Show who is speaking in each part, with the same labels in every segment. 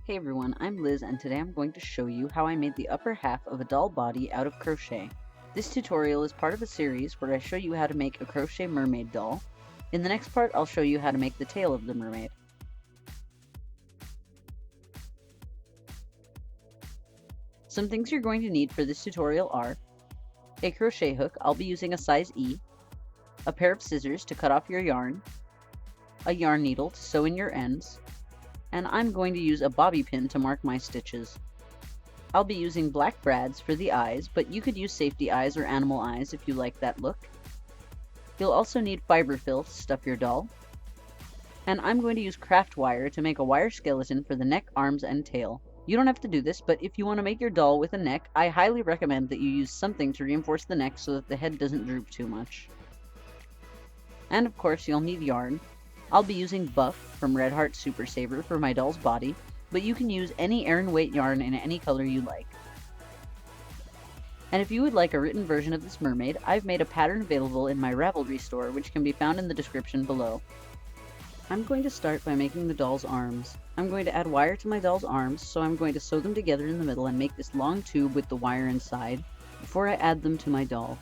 Speaker 1: Hey everyone, I'm Liz and today I'm going to show you how I made the upper half of a doll body out of crochet. This tutorial is part of a series where I show you how to make a crochet mermaid doll. In the next part, I'll show you how to make the tail of the mermaid. Some things you're going to need for this tutorial are a crochet hook, I'll be using a size E, a pair of scissors to cut off your yarn, a yarn needle to sew in your ends, and I'm going to use a bobby pin to mark my stitches. I'll be using black brads for the eyes, but you could use safety eyes or animal eyes if you like that look. You'll also need fiber fill to stuff your doll. And I'm going to use craft wire to make a wire skeleton for the neck, arms, and tail. You don't have to do this, but if you want to make your doll with a neck, I highly recommend that you use something to reinforce the neck so that the head doesn't droop too much. And of course, you'll need yarn. I'll be using Buff from Red Heart Super Saver for my doll's body, but you can use any Aran weight yarn in any color you like. And if you would like a written version of this mermaid, I've made a pattern available in my Ravelry store, which can be found in the description below. I'm going to start by making the doll's arms. I'm going to add wire to my doll's arms, so I'm going to sew them together in the middle and make this long tube with the wire inside before I add them to my doll.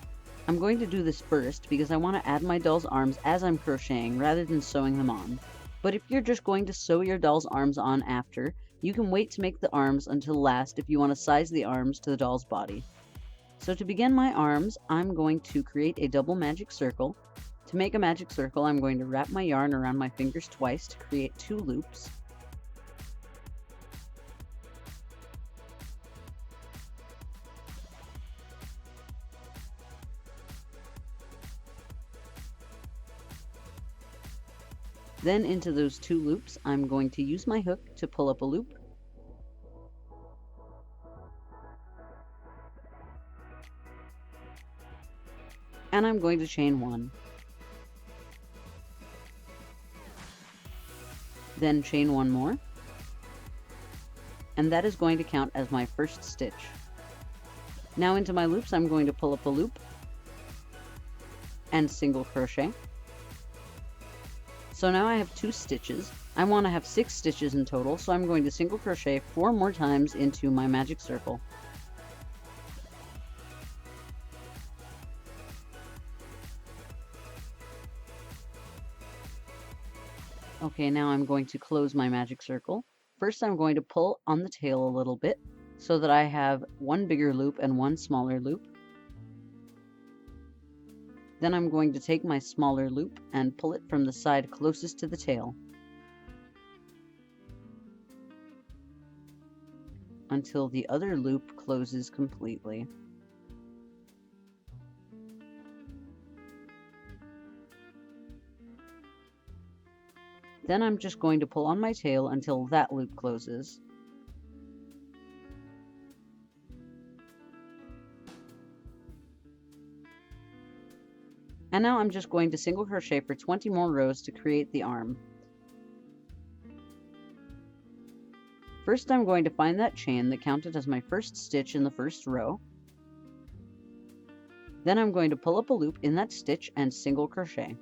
Speaker 1: I'm going to do this first because I want to add my doll's arms as I'm crocheting rather than sewing them on. But if you're just going to sew your doll's arms on after, you can wait to make the arms until last if you want to size the arms to the doll's body. So to begin my arms, I'm going to create a double magic circle. To make a magic circle, I'm going to wrap my yarn around my fingers twice to create 2 loops. Then into those 2 loops, I'm going to use my hook to pull up a loop. And I'm going to chain 1. Then chain 1 more. And that is going to count as my first stitch. Now into my loops, I'm going to pull up a loop and single crochet. So now I have 2 stitches. I want to have 6 stitches in total, so I'm going to single crochet 4 more times into my magic circle. Okay, now I'm going to close my magic circle. First, I'm going to pull on the tail a little bit so that I have 1 bigger loop and 1 smaller loop. Then I'm going to take my smaller loop and pull it from the side closest to the tail until the other loop closes completely. Then I'm just going to pull on my tail until that loop closes. And now I'm just going to single crochet for 20 more rows to create the arm. First, I'm going to find that chain that counted as my first stitch in the first row. Then I'm going to pull up a loop in that stitch and single crochet.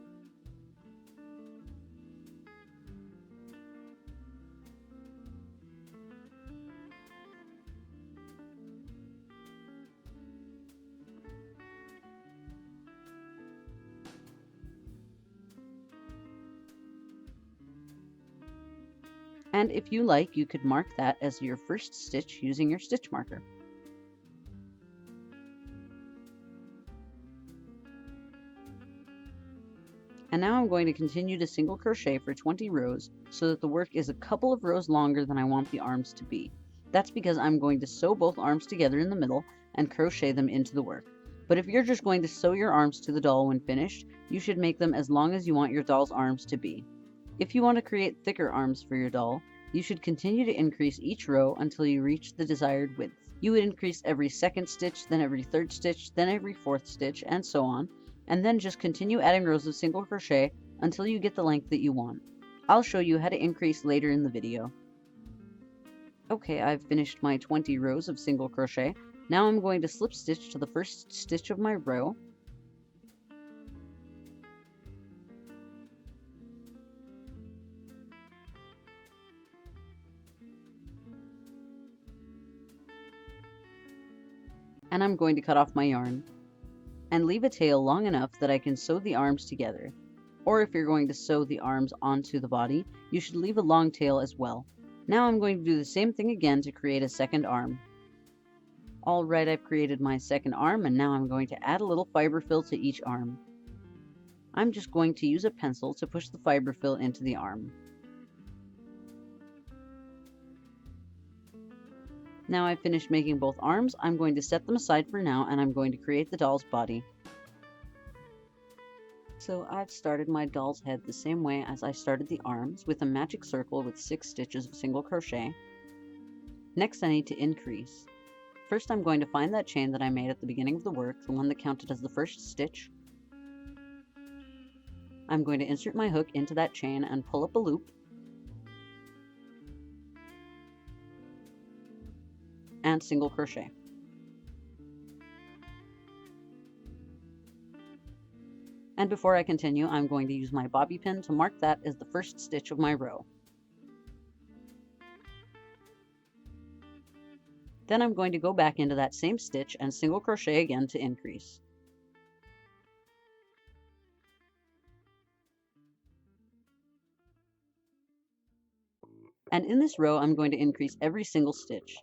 Speaker 1: And if you like, you could mark that as your first stitch using your stitch marker. And now I'm going to continue to single crochet for 20 rows so that the work is a couple of rows longer than I want the arms to be. That's because I'm going to sew both arms together in the middle and crochet them into the work. But if you're just going to sew your arms to the doll when finished, you should make them as long as you want your doll's arms to be. If you want to create thicker arms for your doll, you should continue to increase each row until you reach the desired width. You would increase every second stitch, then every third stitch, then every fourth stitch, and so on, and then just continue adding rows of single crochet until you get the length that you want. I'll show you how to increase later in the video. Okay, I've finished my 20 rows of single crochet. Now I'm going to slip stitch to the first stitch of my row, And I'm going to cut off my yarn and leave a tail long enough that I can sew the arms together. Or if you're going to sew the arms onto the body, you should leave a long tail as well. Now I'm going to do the same thing again to create a second arm. Alright, I've created my second arm, and now I'm going to add a little fiber fill to each arm. I'm just going to use a pencil to push the fiber fill into the arm. Now I've finished making both arms, I'm going to set them aside for now, and I'm going to create the doll's body. So I've started my doll's head the same way as I started the arms, with a magic circle with 6 stitches of single crochet. Next I need to increase. First I'm going to find that chain that I made at the beginning of the work, the one that counted as the first stitch. I'm going to insert my hook into that chain and pull up a loop. And single crochet. And before I continue, I'm going to use my bobby pin to mark that as the first stitch of my row. Then I'm going to go back into that same stitch and single crochet again to increase. And in this row, I'm going to increase every single stitch.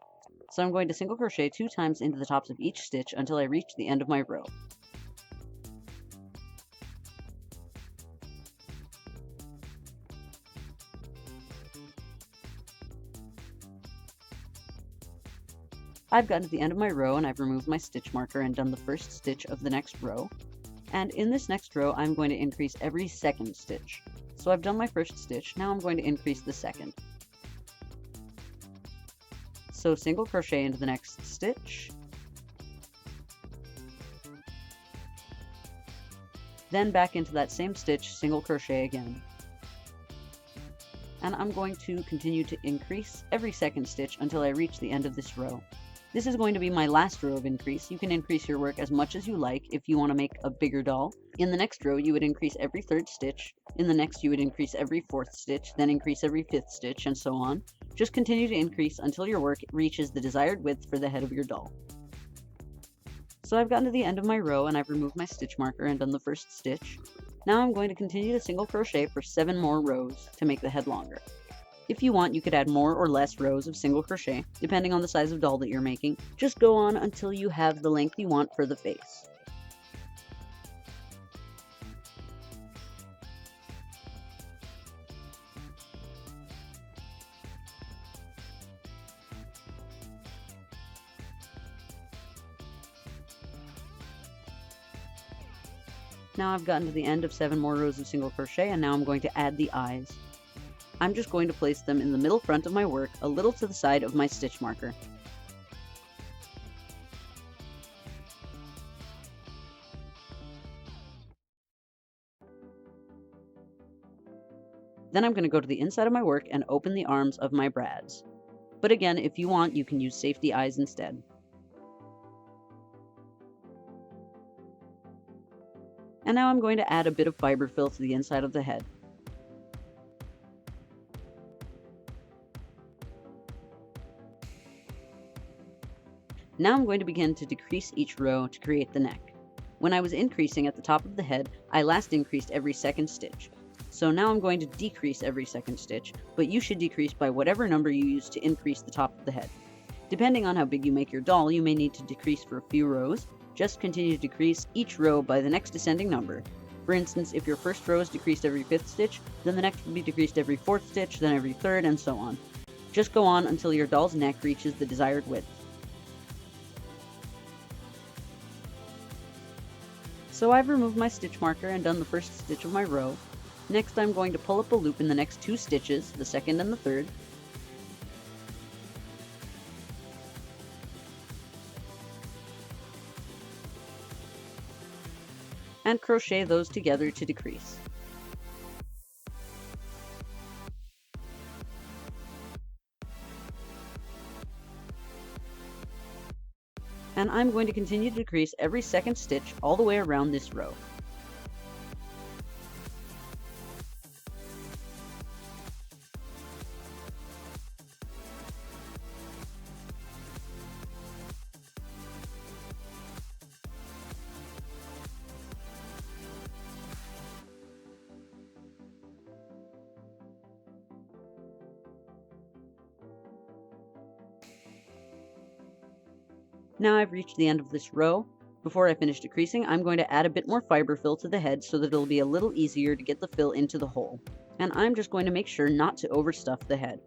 Speaker 1: So I'm going to single crochet 2 times into the tops of each stitch until I reach the end of my row. I've gotten to the end of my row and I've removed my stitch marker and done the first stitch of the next row. And in this next row, I'm going to increase every second stitch. So I've done my first stitch, now I'm going to increase the second. So single crochet into the next stitch. Then back into that same stitch, single crochet again. And I'm going to continue to increase every second stitch until I reach the end of this row. This is going to be my last row of increase. You can increase your work as much as you like if you want to make a bigger doll. In the next row, you would increase every third stitch. In the next, you would increase every fourth stitch, then increase every fifth stitch, and so on. Just continue to increase until your work reaches the desired width for the head of your doll. So I've gotten to the end of my row and I've removed my stitch marker and done the first stitch. Now I'm going to continue to single crochet for 7 more rows to make the head longer. If you want, you could add more or less rows of single crochet, depending on the size of doll that you're making. Just go on until you have the length you want for the face. Now I've gotten to the end of 7 more rows of single crochet, and now I'm going to add the eyes. I'm just going to place them in the middle front of my work, a little to the side of my stitch marker. Then I'm going to go to the inside of my work and open the arms of my brads. But again, if you want, you can use safety eyes instead. And now I'm going to add a bit of fiber fill to the inside of the head. Now I'm going to begin to decrease each row to create the neck. When I was increasing at the top of the head, I last increased every second stitch. So now I'm going to decrease every second stitch, but you should decrease by whatever number you use to increase the top of the head. Depending on how big you make your doll, you may need to decrease for a few rows. Just continue to decrease each row by the next descending number. For instance, if your first row is decreased every 5th stitch, then the next will be decreased every 4th stitch, then every 3rd, and so on. Just go on until your doll's neck reaches the desired width. So I've removed my stitch marker and done the first stitch of my row. Next I'm going to pull up a loop in the next 2 stitches, the second and the third. And crochet those together to decrease. And I'm going to continue to decrease every second stitch all the way around this row. Now I've reached the end of this row. Before I finish decreasing, I'm going to add a bit more fiber fill to the head so that it'll be a little easier to get the fill into the hole. And I'm just going to make sure not to overstuff the head.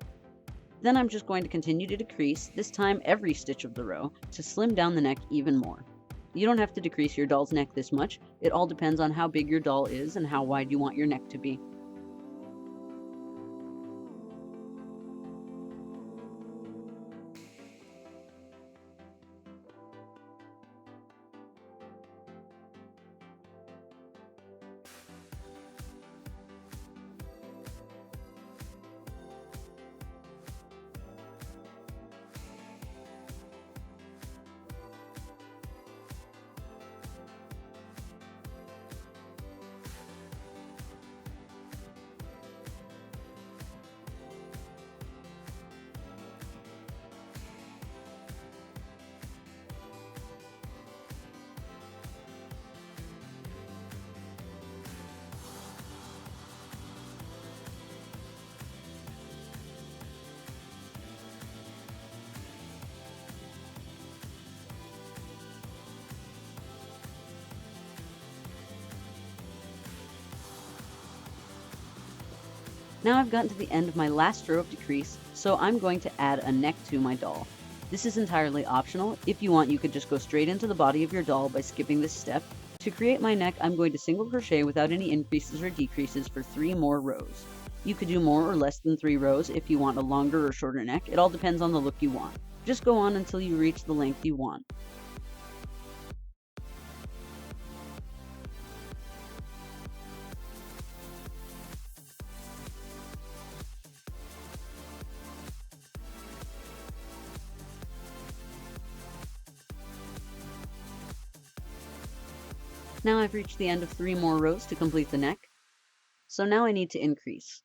Speaker 1: Then I'm just going to continue to decrease, this time every stitch of the row, to slim down the neck even more. You don't have to decrease your doll's neck this much. It all depends on how big your doll is and how wide you want your neck to be. Now I've gotten to the end of my last row of decrease, so I'm going to add a neck to my doll. This is entirely optional. If you want, you could just go straight into the body of your doll by skipping this step. To create my neck, I'm going to single crochet without any increases or decreases for 3 more rows. You could do more or less than 3 rows if you want a longer or shorter neck. It all depends on the look you want. Just go on until you reach the length you want. Now I've reached the end of 3 more rows to complete the neck. So now I need to increase.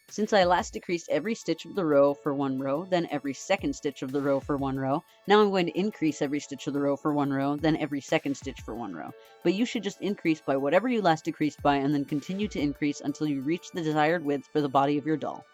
Speaker 1: Since I last decreased every stitch of the row for 1 row, then every second stitch of the row for 1 row, now I'm going to increase every stitch of the row for 1 row, then every second stitch for 1 row. But you should just increase by whatever you last decreased by and then continue to increase until you reach the desired width for the body of your doll.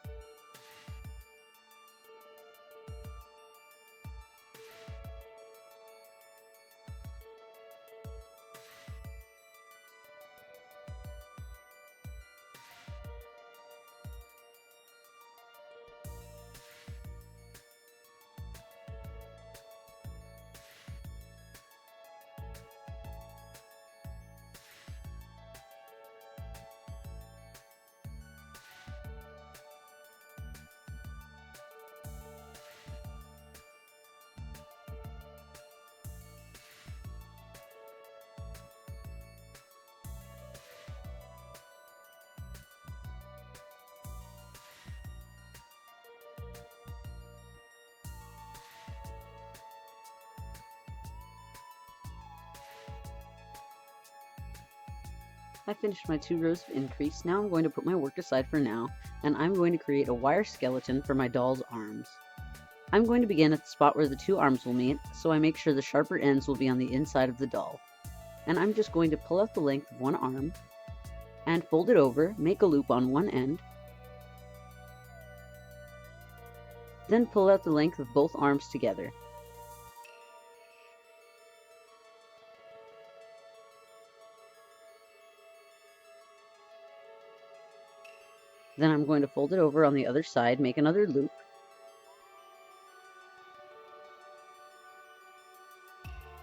Speaker 1: I finished my 2 rows of increase. Now I'm going to put my work aside for now, and I'm going to create a wire skeleton for my doll's arms. I'm going to begin at the spot where the 2 arms will meet, so I make sure the sharper ends will be on the inside of the doll. And I'm just going to pull out the length of one arm, and fold it over, make a loop on one end, then pull out the length of both arms together. Then I'm going to fold it over on the other side, make another loop,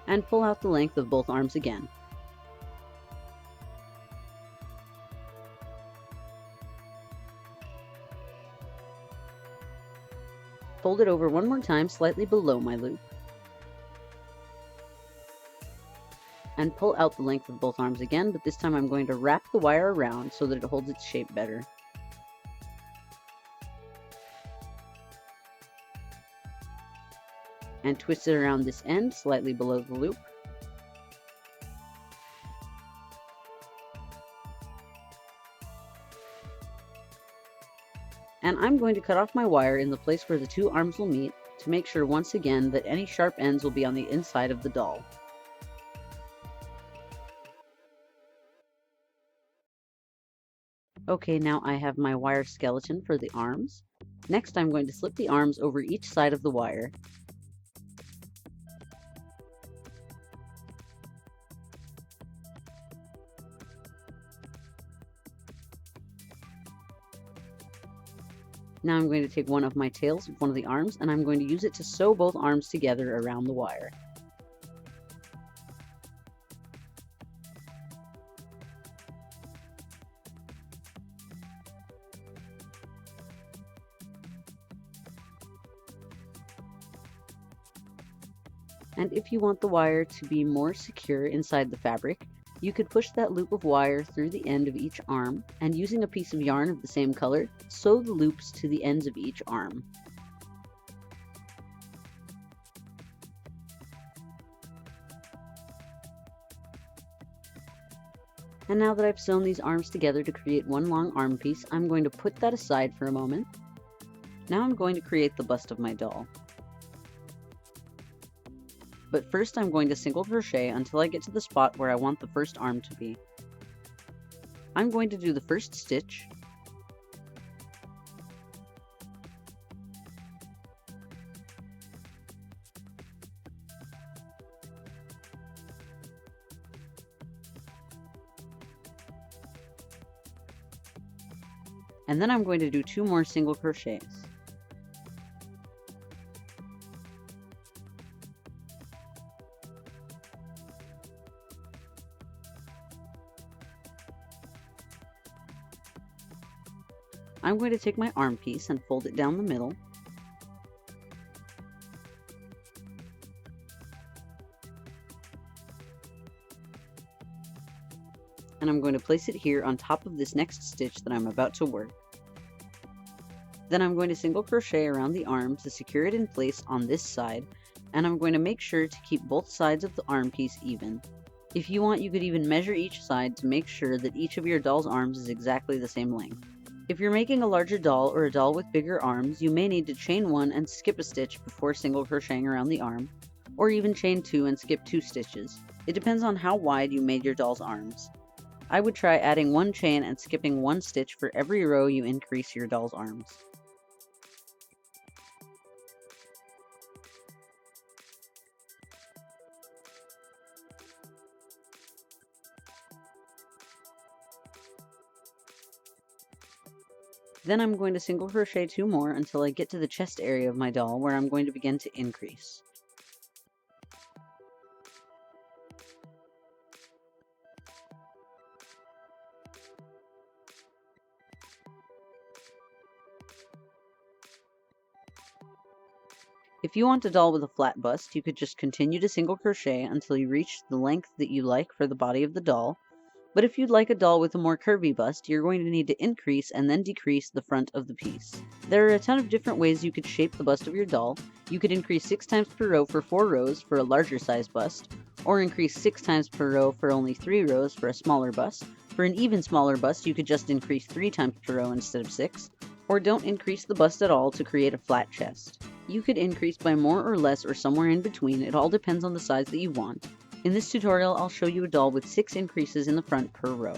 Speaker 1: and pull out the length of both arms again. Fold it over one more time, slightly below my loop, and pull out the length of both arms again, but this time I'm going to wrap the wire around so that it holds its shape better. And twist it around this end, slightly below the loop. And I'm going to cut off my wire in the place where the 2 arms will meet to make sure once again that any sharp ends will be on the inside of the doll. Okay, now I have my wire skeleton for the arms. Next I'm going to slip the arms over each side of the wire. Now I'm going to take one of my tails of one of the arms, and I'm going to use it to sew both arms together around the wire. And if you want the wire to be more secure inside the fabric, you could push that loop of wire through the end of each arm, and using a piece of yarn of the same color, sew the loops to the ends of each arm. And now that I've sewn these arms together to create one long arm piece, I'm going to put that aside for a moment. Now I'm going to create the bust of my doll. But first I'm going to single crochet until I get to the spot where I want the first arm to be. I'm going to do the first stitch, and then I'm going to do 2 more single crochets. I'm going to take my arm piece and fold it down the middle. And I'm going to place it here on top of this next stitch that I'm about to work. Then I'm going to single crochet around the arm to secure it in place on this side, and I'm going to make sure to keep both sides of the arm piece even. If you want, you could even measure each side to make sure that each of your doll's arms is exactly the same length. If you're making a larger doll or a doll with bigger arms, you may need to chain 1 and skip a stitch before single crocheting around the arm, or even chain 2 and skip 2 stitches. It depends on how wide you made your doll's arms. I would try adding 1 chain and skipping 1 stitch for every row you increase your doll's arms. Then I'm going to single crochet 2 more until I get to the chest area of my doll, where I'm going to begin to increase. If you want a doll with a flat bust, you could just continue to single crochet until you reach the length that you like for the body of the doll. But if you'd like a doll with a more curvy bust, you're going to need to increase and then decrease the front of the piece. There are a ton of different ways you could shape the bust of your doll. You could increase 6 times per row for 4 rows for a larger size bust, or increase 6 times per row for only 3 rows for a smaller bust. For an even smaller bust, you could just increase 3 times per row instead of 6, or don't increase the bust at all to create a flat chest. You could increase by more or less or somewhere in between. It all depends on the size that you want. In this tutorial, I'll show you a doll with 6 increases in the front per row.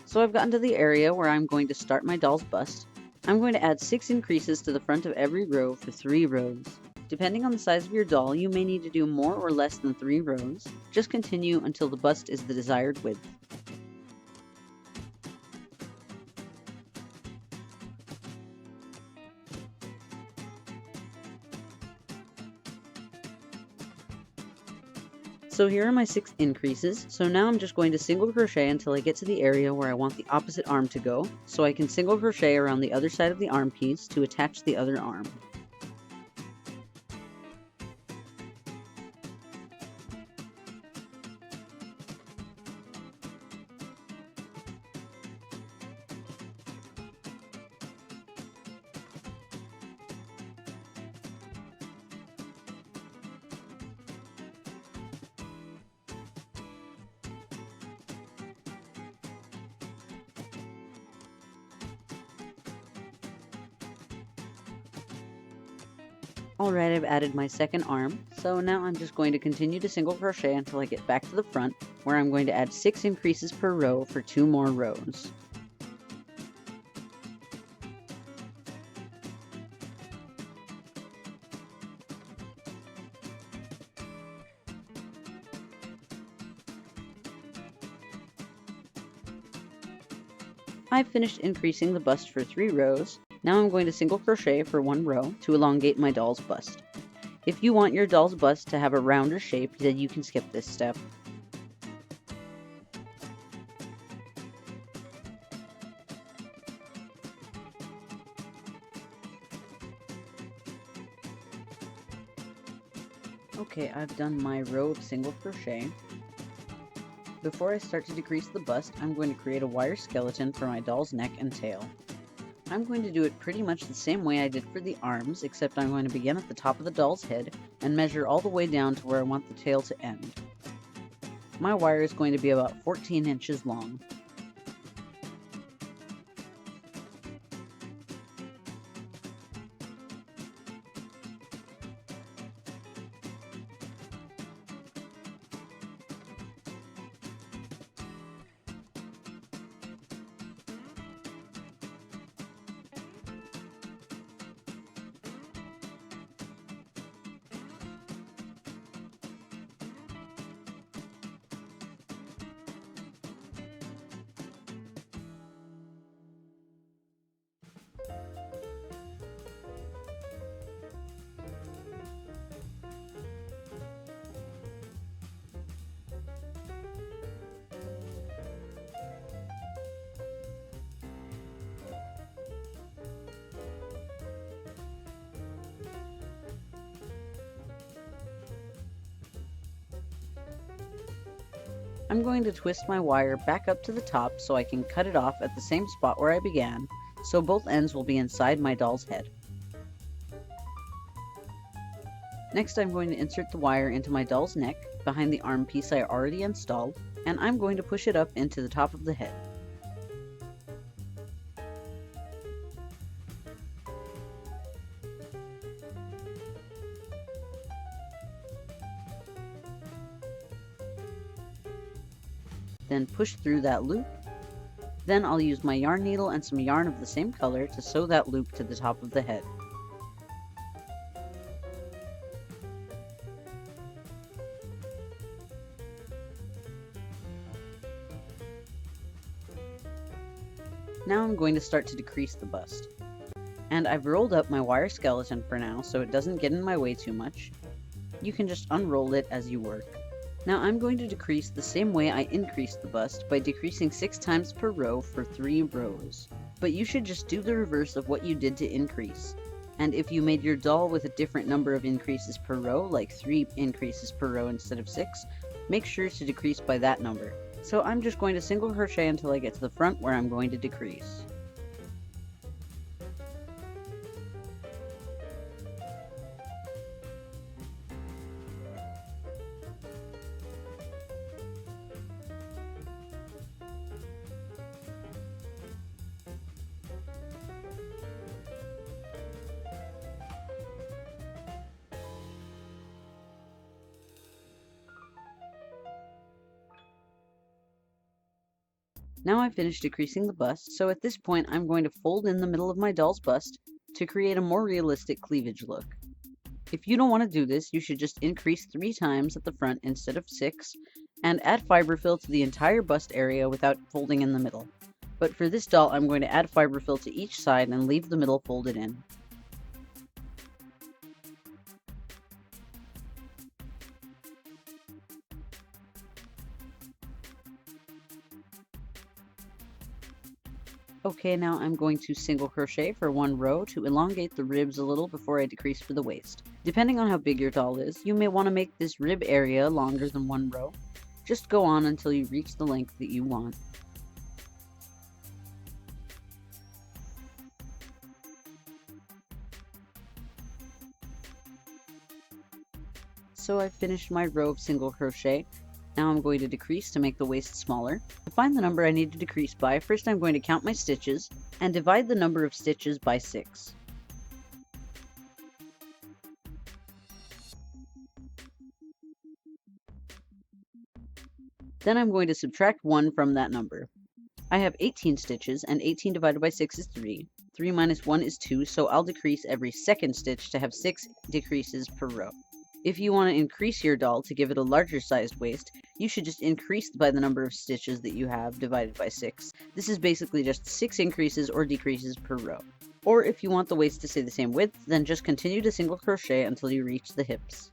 Speaker 1: So I've gotten to the area where I'm going to start my doll's bust. I'm going to add 6 increases to the front of every row for 3 rows. Depending on the size of your doll, you may need to do more or less than 3 rows. Just continue until the bust is the desired width. So here are my 6 increases. So now I'm just going to single crochet until I get to the area where I want the opposite arm to go, so I can single crochet around the other side of the arm piece to attach the other arm. Alright, I've added my second arm, so now I'm just going to continue to single crochet until I get back to the front, where I'm going to add 6 increases per row for 2 more rows. I've finished increasing the bust for 3 rows, Now I'm going to single crochet for 1 row to elongate my doll's bust. If you want your doll's bust to have a rounder shape, then you can skip this step. Okay, I've done my row of single crochet. Before I start to decrease the bust, I'm going to create a wire skeleton for my doll's neck and tail. I'm going to do it pretty much the same way I did for the arms, except I'm going to begin at the top of the doll's head and measure all the way down to where I want the tail to end. My wire is going to be about 14 inches long. I'm going to twist my wire back up to the top so I can cut it off at the same spot where I began, so both ends will be inside my doll's head. Next, I'm going to insert the wire into my doll's neck, behind the arm piece I already installed, and I'm going to push it up into the top of the head. Then push through that loop. Then I'll use my yarn needle and some yarn of the same color to sew that loop to the top of the head. Now I'm going to start to decrease the bust. And I've rolled up my wire skeleton for now so it doesn't get in my way too much. You can just unroll it as you work. Now I'm going to decrease the same way I increased the bust by decreasing 6 times per row for 3 rows. But you should just do the reverse of what you did to increase. And if you made your doll with a different number of increases per row, like 3 increases per row instead of 6, make sure to decrease by that number. So I'm just going to single crochet until I get to the front where I'm going to decrease. Now I've finished decreasing the bust, so at this point I'm going to fold in the middle of my doll's bust to create a more realistic cleavage look. If you don't want to do this, you should just increase 3 times at the front instead of 6, and add fiber fill to the entire bust area without folding in the middle. But for this doll, I'm going to add fiber fill to each side and leave the middle folded in. Okay, now I'm going to single crochet for 1 row to elongate the ribs a little before I decrease for the waist. Depending on how big your doll is, you may want to make this rib area longer than 1 row. Just go on until you reach the length that you want. So I've finished my row of single crochet. Now I'm going to decrease to make the waist smaller. To find the number I need to decrease by, first I'm going to count my stitches and divide the number of stitches by 6. Then I'm going to subtract 1 from that number. I have 18 stitches, and 18 divided by 6 is 3. 3 minus 1 is 2, so I'll decrease every second stitch to have 6 decreases per row. If you want to increase your doll to give it a larger sized waist, you should just increase by the number of stitches that you have divided by 6. This is basically just 6 increases or decreases per row. Or if you want the waist to stay the same width, then just continue to single crochet until you reach the hips.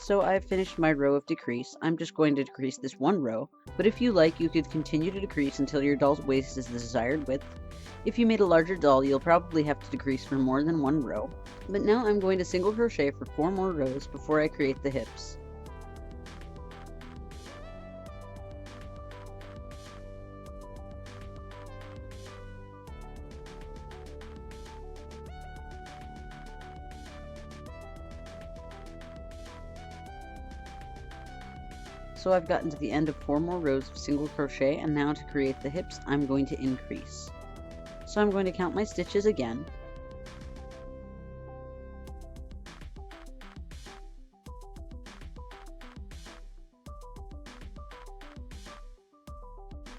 Speaker 1: So I've finished my row of decrease. I'm just going to decrease this one row, but if you like, you could continue to decrease until your doll's waist is the desired width. If you made a larger doll, you'll probably have to decrease for more than one row. But now I'm going to single crochet for 4 more rows before I create the hips. So I've gotten to the end of 4 more rows of single crochet, and now to create the hips, I'm going to increase. So I'm going to count my stitches again.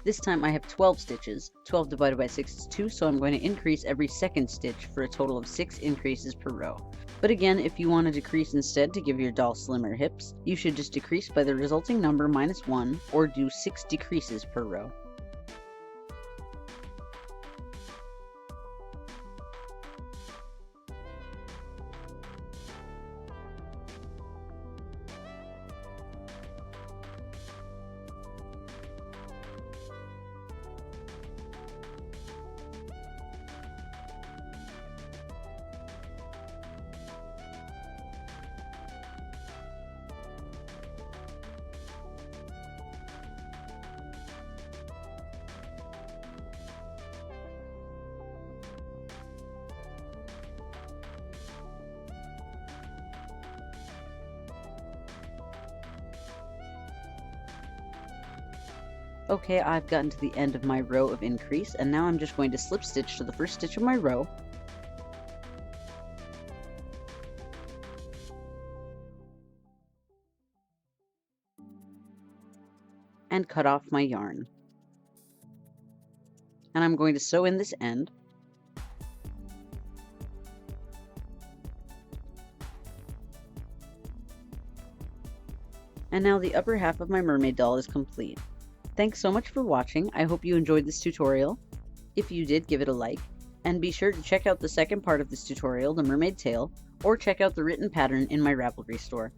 Speaker 1: This time I have 12 stitches. 12 divided by 6 is 2, so I'm going to increase every second stitch for a total of 6 increases per row. But again, if you want to decrease instead to give your doll slimmer hips, you should just decrease by the resulting number minus 1, or do 6 decreases per row. Okay, I've gotten to the end of my row of increase, and now I'm just going to slip stitch to the first stitch of my row, and cut off my yarn. And I'm going to sew in this end, and now the upper half of my mermaid doll is complete. Thanks so much for watching. I hope you enjoyed this tutorial. If you did, give it a like, and be sure to check out the second part of this tutorial, the mermaid tail, or check out the written pattern in my Ravelry store.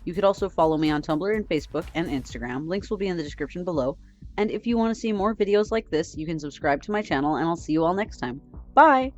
Speaker 1: You could also follow me on Tumblr and Facebook and Instagram. Links will be in the description below. And if you want to see more videos like this, you can subscribe to my channel, and I'll see you all next time. Bye!